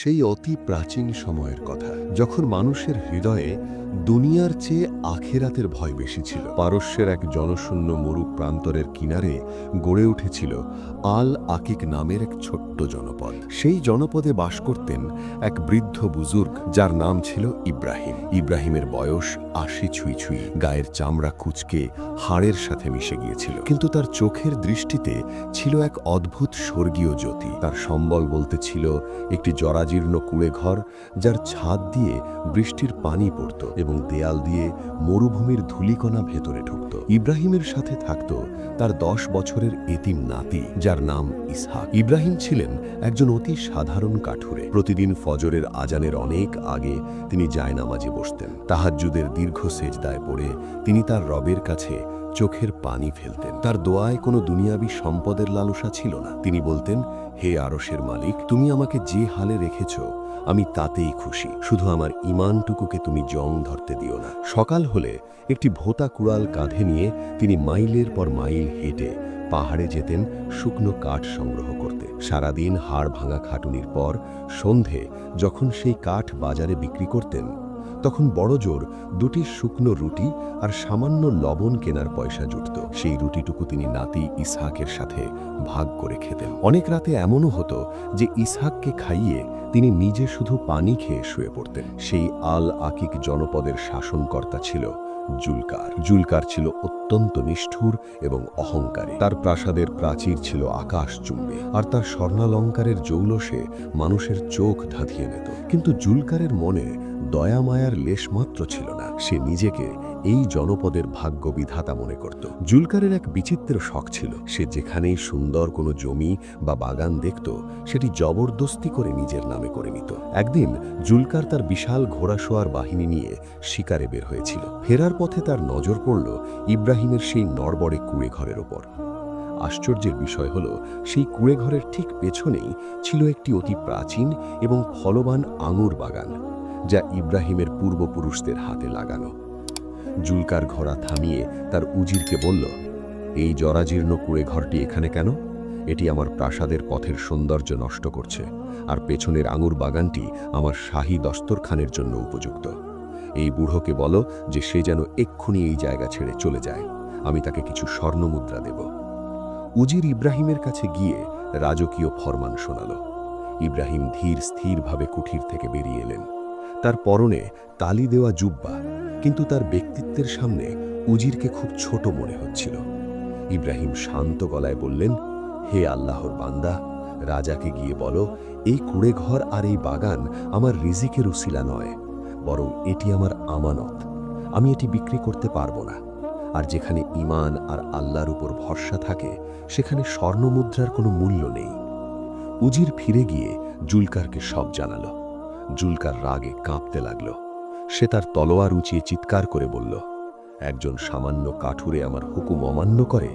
সেই অতি প্রাচীন সময়ের কথা, যখন মানুষের হৃদয়ে দুনিয়ার চেয়ে আখেরাতের ভয় বেশি ছিল। পারস্যের এক জনশূন্য মরু প্রান্তরের কিনারে গড়ে উঠেছিল আল আকিক নামের এক ছোট্ট জনপদ। সেই জনপদে বাস করতেন এক বৃদ্ধ বুজুর্গ, যার নাম ছিল ইব্রাহিম। ইব্রাহিমের বয়স ৮০ ছুঁই ছুঁই, গায়ের চামড়া কুঁচকে হাড়ের সাথে মিশে গিয়েছিল, কিন্তু তার চোখের দৃষ্টিতে ছিল এক অদ্ভুত স্বর্গীয় জ্যোতি। তার সম্বল বলতে ছিল একটি জরাজীর্ণ কুঁড়েঘর, যার ছাদ দিয়ে বৃষ্টির পানি পড়ত এবং দেয়াল দিয়ে মরুভূমির ধূলিকণা ভেতরে ঢুকত। ইব্রাহিমের সাথে থাকত তার ১০ বছরের এতিম নাতি, যার নাম ইসহাক। ইব্রাহিম ছিলেন একজন অতি সাধারণ কাঠুরে। প্রতিদিন ফজরের আজানের অনেক আগে তিনি জায়নামাজে বসতেন। তাহাজ্জুদের দীর্ঘ সেজদায় পড়ে তিনি তার রবের কাছে চোখের পানি ফেলতেন। তার দোয়ায় কোনো দুনিয়াবী সম্পদের লালসা ছিল না। তিনি বলতেন, হে আরশের মালিক, তুমি আমাকে যে হালে রেখেছ আমি তাতেই খুশি, শুধু আমার ঈমানটুকুকে তুমি জং ধরতে দিও না। সকাল হলে একটি ভোতা কুড়াল কাঁধে নিয়ে তিনি মাইলের পর মাইল হেঁটে পাহাড়ে যেতেন শুকনো কাঠ সংগ্রহ করতে। সারাদিন হাড় ভাঙা খাটুনির পর সন্ধে যখন সেই কাঠ বাজারে বিক্রি করতেন, তখন বড়জোর ২টি শুকনো রুটি আর সামান্য লবণ কেনার পয়সা জুটত। সেই রুটিটুকু তিনি নাতি ইসহাকের সাথে ভাগ করে খেতেন। অনেক রাতে এমনও হতো যে ইসহাককে খাইয়ে তিনি নিজে শুধু পানি খেয়ে শুয়ে পড়তেন। সেই আল আকিক জনপদের শাসনকর্তা ছিল জুলকার। জুলকার ছিল অত্যন্ত নিষ্ঠুর এবং অহংকারী। তার প্রাসাদের প্রাচীর ছিল আকাশচুম্বী, আর তার স্বর্ণালঙ্কারের জৌলসে মানুষের চোখ ধাঁধিয়ে নিত। কিন্তু জুলকারের মনে দয়া মায়ার লেশমাত্র ছিল না। সে নিজেকে এই জনপদের ভাগ্য বিধাতা মনে করত। জুলকারের এক বিচিত্র শখ ছিল, সে যেখানেই সুন্দর কোনো জমি বা বাগান দেখত সেটি জবরদস্তি করে নিজের নামে করে নিত। একদিন জুলকার তার বিশাল ঘোড়াসোয়ার বাহিনী নিয়ে শিকারে বের হয়েছিল। ফেরার পথে তার নজর পড়ল ইব্রাহিমের সেই নড়বড়ে কুঁড়েঘরের ওপর। আশ্চর্যের বিষয় হল, সেই কুঁড়েঘরের ঠিক পেছনেই ছিল একটি অতি প্রাচীন এবং ফলবান আঙুর বাগান, যা ইব্রাহিমের পূর্বপুরুষদের হাতে লাগানো। জুলকার ঘোড়া থামিয়ে তার উজিরকে বলল, এই জরাজীর্ণ কুঁড়েঘরটি এখানে কেন? এটি আমার প্রাসাদের পথের সৌন্দর্য নষ্ট করছে, আর পেছনের আঙুর বাগানটি আমার শাহী দস্তরখানের জন্য উপযুক্ত। এই বুড়োকে বলো যে সে যেন এক্ষুনি এই জায়গা ছেড়ে চলে যায়। আমি তাকে কিছু স্বর্ণমুদ্রা দেব। উজির ইব্রাহিমের কাছে গিয়ে রাজকীয় ফরমান শোনাল। ইব্রাহিম ধীর স্থিরভাবে কুঠির থেকে বেরিয়ে এলেন। তার পরনে তালি দেওয়া জুব্বা, কিন্তু তার ব্যক্তিত্বের সামনে উজিরকে খুব ছোট মনে হচ্ছিল। ইব্রাহিম শান্ত গলায় বললেন, হে আল্লাহর বান্দা, রাজাকে গিয়ে বলো এই কুঁড়েঘর আর এই বাগান আমার রিজিকের উসিলা নয়, বরং এটি আমার আমানত। আমি এটি বিক্রি করতে পারবো না। আর যেখানে ঈমান আর আল্লাহর উপর ভরসা থাকে, সেখানে স্বর্ণমুদ্রার কোনো মূল্য নেই। উজির ফিরে গিয়ে জুলকারকে সব জানালো। জুলকার রাগে কাঁপতে লাগল। সে তার তলোয়ার উঁচিয়ে চিৎকার করে বলল, একজন সামান্য কাঠুরে আমার হুকুম অমান্য করে?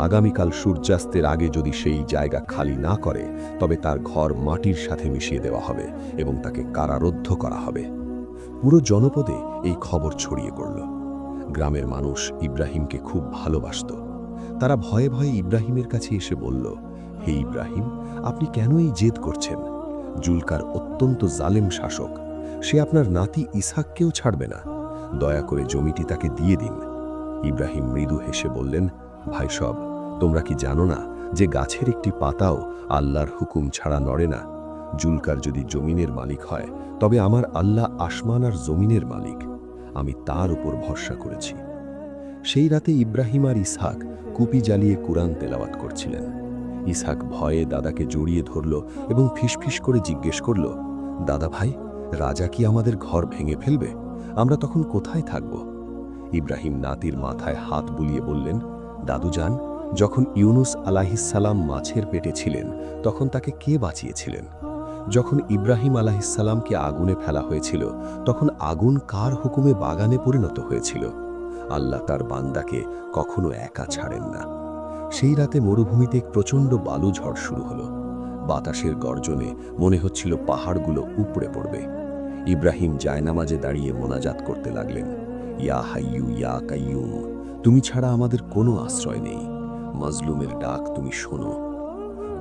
আগামীকাল সূর্যাস্তের আগে যদি সেই জায়গা খালি না করে, তবে তার ঘর মাটির সাথে মিশিয়ে দেওয়া হবে এবং তাকে কারারুদ্ধ করা হবে। পুরো জনপদে এই খবর ছড়িয়ে পড়ল। গ্রামের মানুষ ইব্রাহিমকে খুব ভালোবাসত। তারা ভয়ে ভয়ে ইব্রাহিমের কাছে এসে বলল, হে ইব্রাহিম, আপনি কেন এই জেদ করছেন? জুলকার অত্যন্ত জালেম শাসক। সে আপনার নাতি ইসহাককেও ছাড়বে না। দয়া করে জমিটি তাকে দিয়ে দিন। ইব্রাহিম মৃদু হেসে বললেন, ভাই সব, তোমরা কি জানো না যে গাছের একটি পাতাও আল্লাহর হুকুম ছাড়া নড়ে না? জুলকার যদি জমিনের মালিক হয়, তবে আমার আল্লাহ আসমান আর জমিনের মালিক। আমি তার উপর ভরসা করেছি। সেই রাতে ইব্রাহিম আর ইসহাক কুপি জ্বালিয়ে কুরআন তেলাওয়াত করছিলেন। ইসহাক ভয়ে দাদাকে জড়িয়ে ধরল এবং ফিসফিস করে জিজ্ঞেস করল, দাদা ভাই, রাজা কি আমাদের ঘর ভেঙে ফেলবে? আমরা তখন কোথায় থাকব? ইব্রাহিম নাতির মাথায় হাত বুলিয়ে বললেন, দাদুজান, যখন ইউনুস আলাইহিসসালাম মাছের পেটে ছিলেন, তখন তাকে কে বাঁচিয়েছিলেন? যখন ইব্রাহিম আলাইহিসসালামকে আগুনে ফেলা হয়েছিল, তখন আগুন কার হুকুমে বাগানে পরিণত হয়েছিল? আল্লাহ তার বান্দাকে কখনো একা ছাড়েন না। সেই রাতে মরুভূমিতে এক প্রচণ্ড বালু ঝড় শুরু হলো। বাতাসের গর্জনে মনে হচ্ছিল পাহাড়গুলো উপড়ে পড়বে। ইব্রাহিম জায়নামাজে দাঁড়িয়ে মোনাজাত করতে লাগলেন, ইয়া হাইয়ু ইয়া কাইয়ুম, তুমি ছাড়া আমাদের কোনো আশ্রয় নেই। মাজলুমের ডাক তুমি শোনো।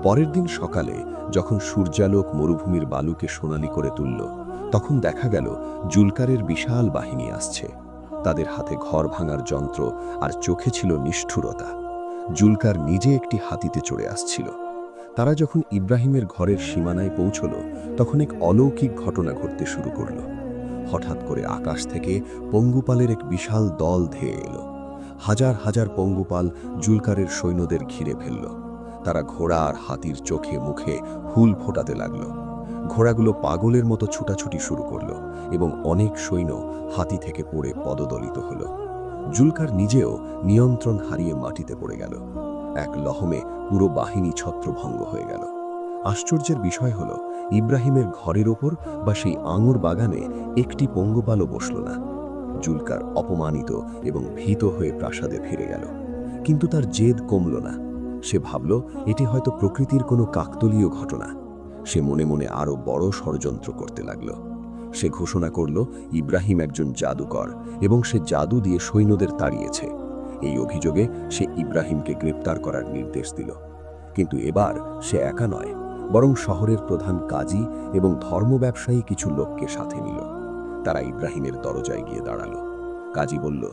পরের দিন সকালে যখন সূর্যালোক মরুভূমির বালুকে সোনালি করে তুলল, তখন দেখা গেল জুলকারের বিশাল বাহিনী আসছে। তাদের হাতে ঘর ভাঙার যন্ত্র আর চোখে ছিল নিষ্ঠুরতা। জুলকার নিজে একটি হাতিতে চড়ে আসছিল। তারা যখন ইব্রাহিমের ঘরের সীমানায় পৌঁছল, তখন এক অলৌকিক ঘটনা ঘটতে শুরু করল। হঠাৎ করে আকাশ থেকে পঙ্গুপালের এক বিশাল দল ধেয়ে এলো। হাজার হাজার পঙ্গুপাল জুলকারের সৈন্যদের ঘিরে ফেলল। তারা ঘোড়া আর হাতির চোখে মুখে হুল ফোটাতে লাগল। ঘোড়াগুলো পাগলের মতো ছুটাছুটি শুরু করল এবং অনেক সৈন্য হাতি থেকে পড়ে পদদলিত হল। জুলকার নিজেও নিয়ন্ত্রণ হারিয়ে মাটিতে পড়ে গেল। এক লহমে পুরো বাহিনী ছত্রভঙ্গ হয়ে গেল। আশ্চর্যের বিষয় হল, ইব্রাহিমের ঘরের ওপর বা সেই আঙুর বাগানে একটি পঙ্গপালও বসল না। জুলকার অপমানিত এবং ভীত হয়ে প্রাসাদে ফিরে গেল। কিন্তু তার জেদ কমল না। সে ভাবল এটি হয়তো প্রকৃতির কোনো কাকতালীয় ঘটনা। সে মনে মনে আরও বড় ষড়যন্ত্র করতে লাগল। সে ঘোষণা করল ইব্রাহিম একজন জাদুকর এবং সে জাদু দিয়ে সৈন্যদের তাড়িয়েছে। এই অভিযোগে সে ইব্রাহিমকে গ্রেপ্তার করার নির্দেশ দিল। কিন্তু এবার সে একা নয়, বরং শহরের প্রধান কাজী এবং ধর্ম ব্যবসায়ী কিছু লোককে সাথে নিল। তারা ইব্রাহিমের দরজায় গিয়ে দাঁড়ালো। কাজী বলল,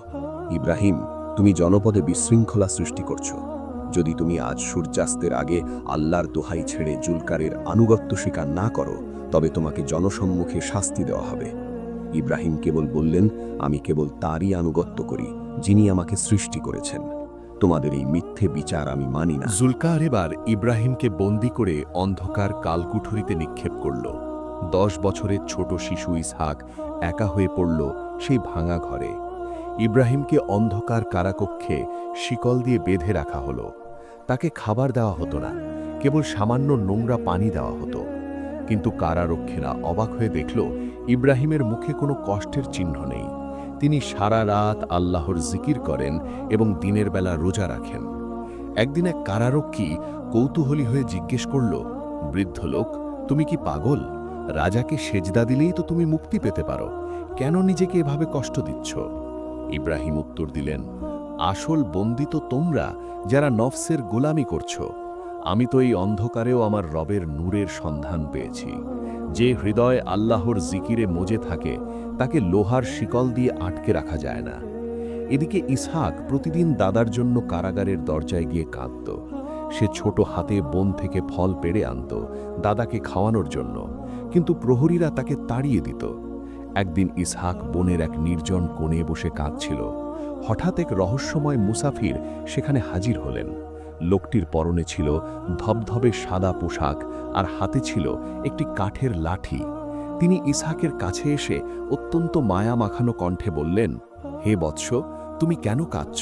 ইব্রাহিম, তুমি জনপদে বিশৃঙ্খলা সৃষ্টি করছো। যদি তুমি আজ সূর্যাস্তের আগে আল্লাহর দোহাই ছেড়ে জুলকারের আনুগত্য স্বীকার না করো, তবে তোমাকে জনসম্মুখে শাস্তি দেওয়া হবে। ইব্রাহিম কেবল বললেন, আমি কেবল তারই আনুগত্য করি যিনি আমাকে সৃষ্টি করেছেন। তোমাদের এই মিথ্যে বিচার আমি মানি না। জুলকার এবার ইব্রাহিমকে বন্দী করে অন্ধকার কালকুঠরিতে নিক্ষেপ করল। 10 বছরের ছোট শিশু ইসহাক একা হয়ে পড়ল সেই ভাঙা ঘরে। ইব্রাহিমকে অন্ধকার কারাকক্ষে শিকল দিয়ে বেঁধে রাখা হলো। তাকে খাবার দেওয়া হতো না, কেবল সামান্য নোংরা পানি দেওয়া হতো। কিন্তু কারারক্ষীরা অবাক হয়ে দেখল ইব্রাহিমের মুখে কোনো কষ্টের চিহ্ন নেই। তিনি সারা রাত আল্লাহর জিকির করেন এবং দিনের বেলা রোজা রাখেন। একদিন এক কারারক্ষী কৌতূহলী হয়ে জিজ্ঞেস করল, বৃদ্ধ লোক, তুমি কি পাগল? রাজাকে সেজদা দিলেই তো তুমি মুক্তি পেতে পারো, কেন নিজেকে এভাবে কষ্ট দিচ্ছ? ইব্রাহিম উত্তর দিলেন, আসল বন্দী তো তোমরা, যারা নফসের গোলামি করছো। আমি তো এই অন্ধকারেও আমার রবের নূরের সন্ধান পেয়েছি। যে হৃদয় আল্লাহর জিকিরে মজে থাকে, তাকে লোহার শিকল দিয়ে আটকে রাখা যায় না। এদিকে ইসহাক প্রতিদিন দাদার জন্য কারাগারের দরজায় গিয়ে কাঁদত। সে ছোট হাতে বন থেকে ফল পেড়ে আনত দাদাকে খাওয়ানোর জন্য, কিন্তু প্রহরীরা তাকে তাড়িয়ে দিত। একদিন ইসহাক বনের এক নির্জন কোণে বসে কাঁদছিল। হঠাৎ এক রহস্যময় মুসাফির সেখানে হাজির হলেন। লোকটির পরনে ছিল ধবধবে সাদা পোশাক আর হাতে ছিল একটি কাঠের লাঠি। তিনি ইসহাকের কাছে এসে অত্যন্ত মায়া মাখানো কণ্ঠে বললেন, হে বৎস, তুমি কেন কাঁদছ?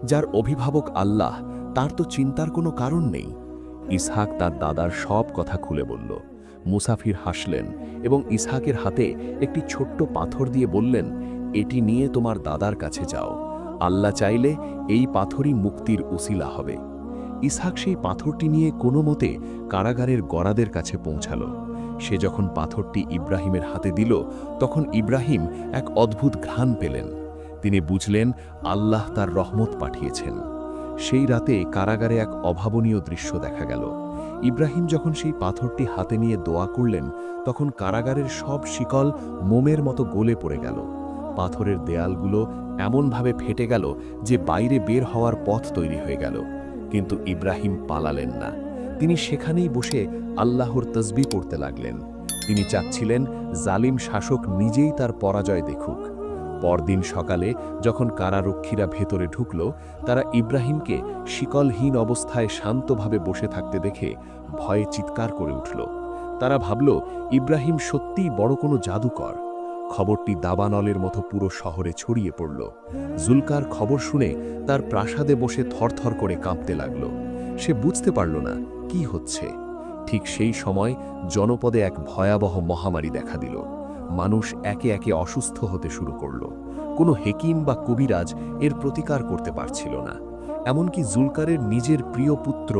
যার অভিভাবক আল্লাহ, তার তো চিন্তার কোনো কারণ নেই। ইসহাক তার দাদার সব কথা খুলে বলল। মুসাফির হাসলেন এবং ইসহাকের হাতে একটি ছোট্ট পাথর দিয়ে বললেন, এটি নিয়ে তোমার দাদার কাছে যাও। আল্লাহ চাইলে এই পাথরই মুক্তির উসিলা হবে। ইসহাক সেই পাথরটি নিয়ে কোনো মতে কারাগারের গড়াদের কাছে পৌঁছাল। সে যখন পাথরটি ইব্রাহিমের হাতে দিল, তখন ইব্রাহিম এক অদ্ভুত ঘ্রাণ পেলেন। তিনি বুঝলেন আল্লাহ তার রহমত পাঠিয়েছেন। সেই রাতে কারাগারে এক অভাবনীয় দৃশ্য দেখা গেল। ইব্রাহিম যখন সেই পাথরটি হাতে নিয়ে দোয়া করলেন, তখন কারাগারের সব শিকল মোমের মতো গলে পড়ে গেল। পাথরের দেয়ালগুলো এমনভাবে ফেটে গেল যে বাইরে বের হওয়ার পথ তৈরি হয়ে গেল। কিন্তু ইব্রাহিম পালালেন না। তিনি সেখানেই বসে আল্লাহর তসবিহ পড়তে লাগলেন। তিনি চাচ্ছিলেন জালিম শাসক নিজেই তার পরাজয় দেখুক। পরদিন সকালে যখন কারারক্ষীরা ভেতরে ঢুকল, তারা ইব্রাহিমকে শিকলহীন অবস্থায় শান্তভাবে বসে থাকতে দেখে ভয়ে চিৎকার করে উঠল। তারা ভাবল ইব্রাহিম সত্যিই বড় কোনো জাদুকর। খবরটি দাবানলের মতো পুরো শহরে ছড়িয়ে পড়ল। জুলকার খবর শুনে তার প্রাসাদে বসে থরথর করে কাঁপতে লাগল। সে বুঝতে পারল না কি হচ্ছে। ঠিক সেই সময় জনপদে এক ভয়াবহ মহামারী দেখা দিল। মানুষ একে একে অসুস্থ হতে শুরু করল। কোনো হেকিম বা কবিরাজ এর প্রতিকার করতে পারছিল না। এমনকি জুলকারের নিজের প্রিয় পুত্র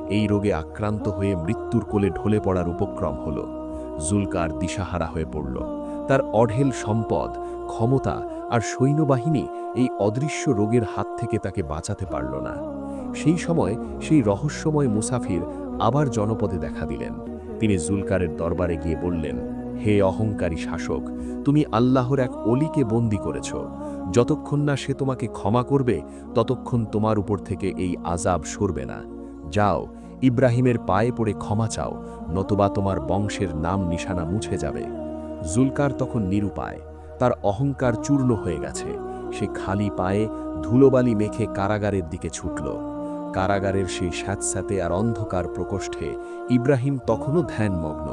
এই রোগে আক্রান্ত হয়ে মৃত্যুর কোলে ঢলে পড়ার উপক্রম হল। জুলকার দিশাহারা হয়ে পড়ল। তার অঢেল সম্পদ, ক্ষমতা আর সৈন্যবাহিনী এই অদৃশ্য রোগের হাত থেকে তাকে বাঁচাতে পারল না। সেই সময় সেই রহস্যময় মুসাফির আবার জনপদে দেখা দিলেন। তিনি জুলকারের দরবারে গিয়ে বললেন, হে অহংকারী শাসক, তুমি আল্লাহর এক অলিকে বন্দী করেছ। যতক্ষণ না সে তোমাকে ক্ষমা করবে ততক্ষণ তোমার উপর থেকে এই আযাব সরবে না। যাও, ইব্রাহিমের পায়ে পড়ে ক্ষমা চাও, নতুবা তোমার বংশের নাম নিশানা মুছে যাবে। জুলকার তখন নিরুপায়, তার অহংকার চূর্ণ হয়ে গেছে। সে খালি পায়ে ধুলোবালি মেখে কারাগারের দিকে ছুটল। কারাগারের সেই স্যাঁতস্যাঁতে আর অন্ধকার প্রকোষ্ঠে ইব্রাহিম তখনও ধ্যানমগ্ন।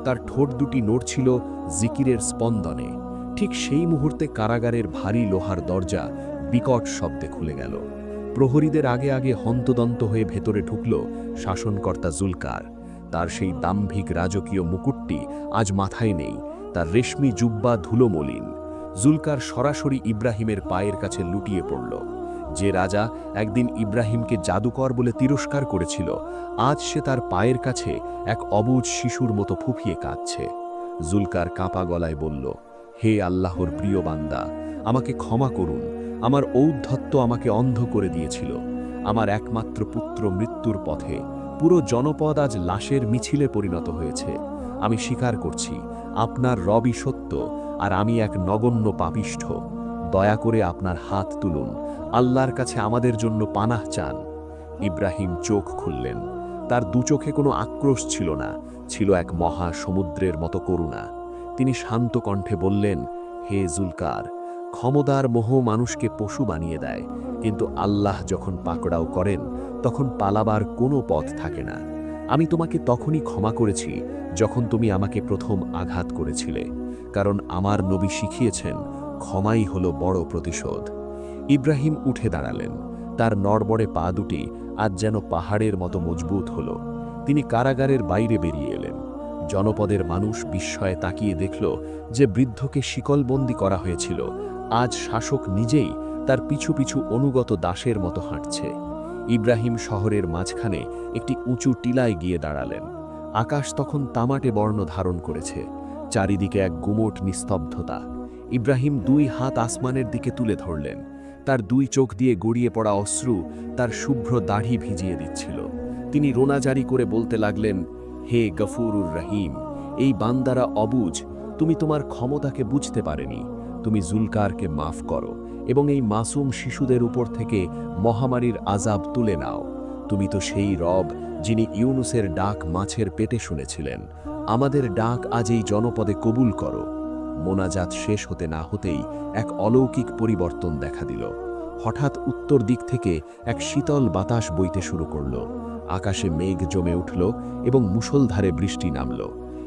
তার ঠোঁট দুটি নড়ছিল জিকিরের স্পন্দনে। ঠিক সেই মুহূর্তে কারাগারের ভারী লোহার দরজা বিকট শব্দে খুলে গেল। প্রহরীদের আগে আগে হন্তদন্ত হয়ে ভেতরে ঢুকল শাসনকর্তা জুলকার। তার সেই দাম্ভিক রাজকীয় মুকুটটি আজ মাথায় নেই, তার রেশমি জুব্বা ধুলোমলিন। জুলকার সরাসরি ইব্রাহিমের পায়ের কাছে লুটিয়ে পড়ল। যে রাজা একদিন ইব্রাহিমকে জাদুকর বলে তিরস্কার করেছিল, আজ সে তার পায়ের কাছে এক অবুঝ শিশুর মতো ফুঁপিয়ে কাঁদছে। জুলকার কাঁপা গলায় বলল, হে আল্লাহর প্রিয় বান্দা, আমাকে ক্ষমা করুন। আমার ঔদ্ধত্য আমাকে অন্ধ করে দিয়েছিল। আমার একমাত্র পুত্র মৃত্যুর পথে। পুরো জনপদ আজ লাশের মিছিলে পরিণত হয়েছে। আমি স্বীকার করছি, আপনার রবই সত্য, আর আমি এক নগণ্য পাপিষ্ঠ। দয়া করে আপনার হাত তুলুন, আল্লাহর কাছে আমাদের জন্য পানাহ চান। ইব্রাহিম চোখ খুললেন। তার দু চোখে কোনো আক্রোশ ছিল না, ছিল এক মহা সমুদ্রের মতো করুণা। তিনি শান্ত কণ্ঠে বললেন, হে জুলকার, ক্ষমতার মোহ মানুষকে পশু বানিয়ে দেয়, কিন্তু আল্লাহ যখন পাকড়াও করেন তখন পালাবার কোনো পথ থাকে না। আমি তোমাকে তখনই ক্ষমা করেছি যখন তুমি আমাকে প্রথম আঘাত করেছিলে, কারণ আমার নবী শিখিয়েছেন ক্ষমাই হলো বড় প্রতিশোধ। ইব্রাহিম উঠে দাঁড়ালেন। তার নড়বড়ে পা দুটি আজ যেন পাহাড়ের মতো মজবুত হল। তিনি কারাগারের বাইরে বেরিয়ে এলেন। জনপদের মানুষ বিস্ময়ে তাকিয়ে দেখল যে বৃদ্ধকে শিকলবন্দি করা হয়েছিল, আজ শাসক নিজেই তার পিছু পিছু অনুগত দাসের মতো হাঁটছে। ইব্রাহিম শহরের মাঝখানে একটি উঁচু টিলায় গিয়ে দাঁড়ালেন। আকাশ তখন তামাটে বর্ণ ধারণ করেছে, চারিদিকে এক গুমোট নিস্তব্ধতা। ইব্রাহিম দুই হাত আসমানের দিকে তুলে ধরলেন। তার দুই চোখ দিয়ে গড়িয়ে পড়া অশ্রু তার শুভ্র দাড়ি ভিজিয়ে দিচ্ছিল। তিনি রোনা জারি করে বলতে লাগলেন, হে গফুরুর রহিম, এই বান্দারা অবুঝ, তুমি তোমার ক্ষমতাকে বুঝতে পারেনি। তুমি জুলকারকে মাফ করো এবং এই মাসুম শিশুদের উপর থেকে মহামারীর আযাব তুলে নাও। তুমি তো সেই রব যিনি ইউনুসের ডাক মাছের পেটে শুনেছিলেন। আমাদের ডাক আজ এই জনপদে কবুল করো। মোনাজাত শেষ হতে না হতেই এক অলৌকিক পরিবর্তন দেখা দিল। হঠাৎ উত্তর দিক থেকে এক শীতল বাতাস বইতে শুরু করল। আকাশে মেঘ জমে উঠল এবং মুষলধারে বৃষ্টি নামল।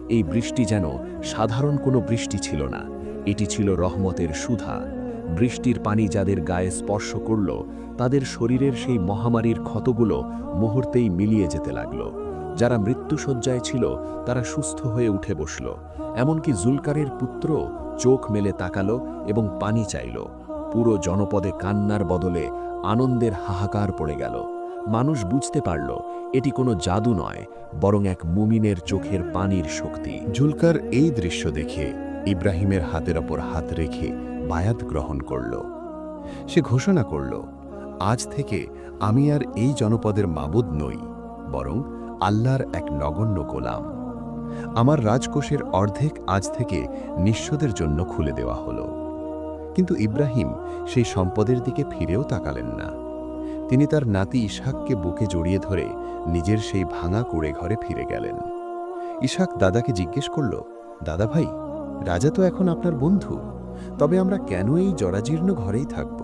এই বৃষ্টি যেন সাধারণ কোনো বৃষ্টি ছিল না, এটি ছিল রহমতের সুধা। বৃষ্টির পানি যাদের গায়ে স্পর্শ করল, তাদের শরীরের সেই মহামারীর ক্ষতগুলো মুহূর্তেই মিলিয়ে যেতে লাগল। যারা মৃত্যুশয্যায় ছিল তারা সুস্থ হয়ে উঠে বসল। এমনকি জুলকারের পুত্র চোখ মেলে তাকালো এবং পানি চাইল। পুরো জনপদে কান্নার বদলে আনন্দের হাহাকার পড়ে গেল। মানুষ বুঝতে পারল এটি কোনো জাদু নয়, বরং এক মুমিনের চোখের পানির শক্তি। জুলকার এই দৃশ্য দেখে ইব্রাহিমের হাতের ওপর হাত রেখে বায়াত গ্রহণ করল। সে ঘোষণা করল, আজ থেকে আমি আর এই জনপদের মাবুদ নই, বরং আল্লাহর এক নগণ্য গোলাম। আমার রাজকোষের অর্ধেক আজ থেকে নিঃস্বদের জন্য খুলে দেওয়া হল। কিন্তু ইব্রাহিম সেই সম্পদের দিকে ফিরেও তাকালেন না। তিনি তার নাতি ইসহাককে বুকে জড়িয়ে ধরে নিজের সেই ভাঙা কুঁড়ে ঘরে ফিরে গেলেন। ইসহাক দাদাকে জিজ্ঞেস করল, দাদা ভাই, রাজা তো এখন আপনার বন্ধু, তবে আমরা কেন এই জরাজীর্ণ ঘরেই থাকব?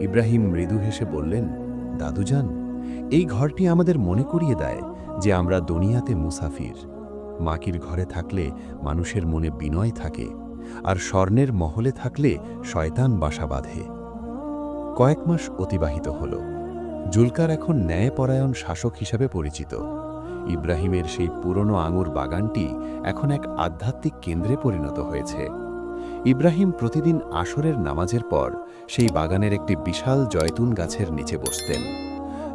ইব্রাহিম মৃদু হেসে বললেন, দাদুজান, এই ঘরটি আমাদের মনে করিয়ে দেয় যে আমরা দুনিয়াতে মুসাফির। মাকির ঘরে থাকলে মানুষের মনে বিনয় থাকে, আর স্বর্ণের মহলে থাকলে শয়তান বাসা বাঁধে। কয়েক মাস অতিবাহিত হল। জুলকার এখন ন্যায়পরায়ণ শাসক হিসাবে পরিচিত। ইব্রাহিমের সেই পুরনো আঙুর বাগানটি এখন এক আধ্যাত্মিক কেন্দ্রে পরিণত হয়েছে। ইব্রাহিম প্রতিদিন আসরের নামাজের পর সেই বাগানের একটি বিশাল জয়তুন গাছের নিচে বসতেন।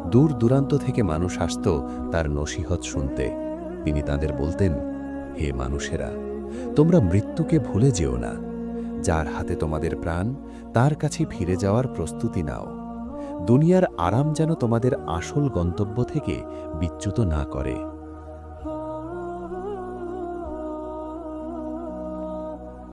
দূর দূরান্ত থেকে মানুষ আসত তার নসিহত শুনতে। তিনি তাদের বলতেন, হে মানুষেরা, তোমরা মৃত্যুকে ভুলে যেও না। যার হাতে তোমাদের প্রাণ, তার কাছে ফিরে যাওয়ার প্রস্তুতি নাও। দুনিয়ার আরাম যেন তোমাদের আসল গন্তব্য থেকে বিচ্যুত না করে।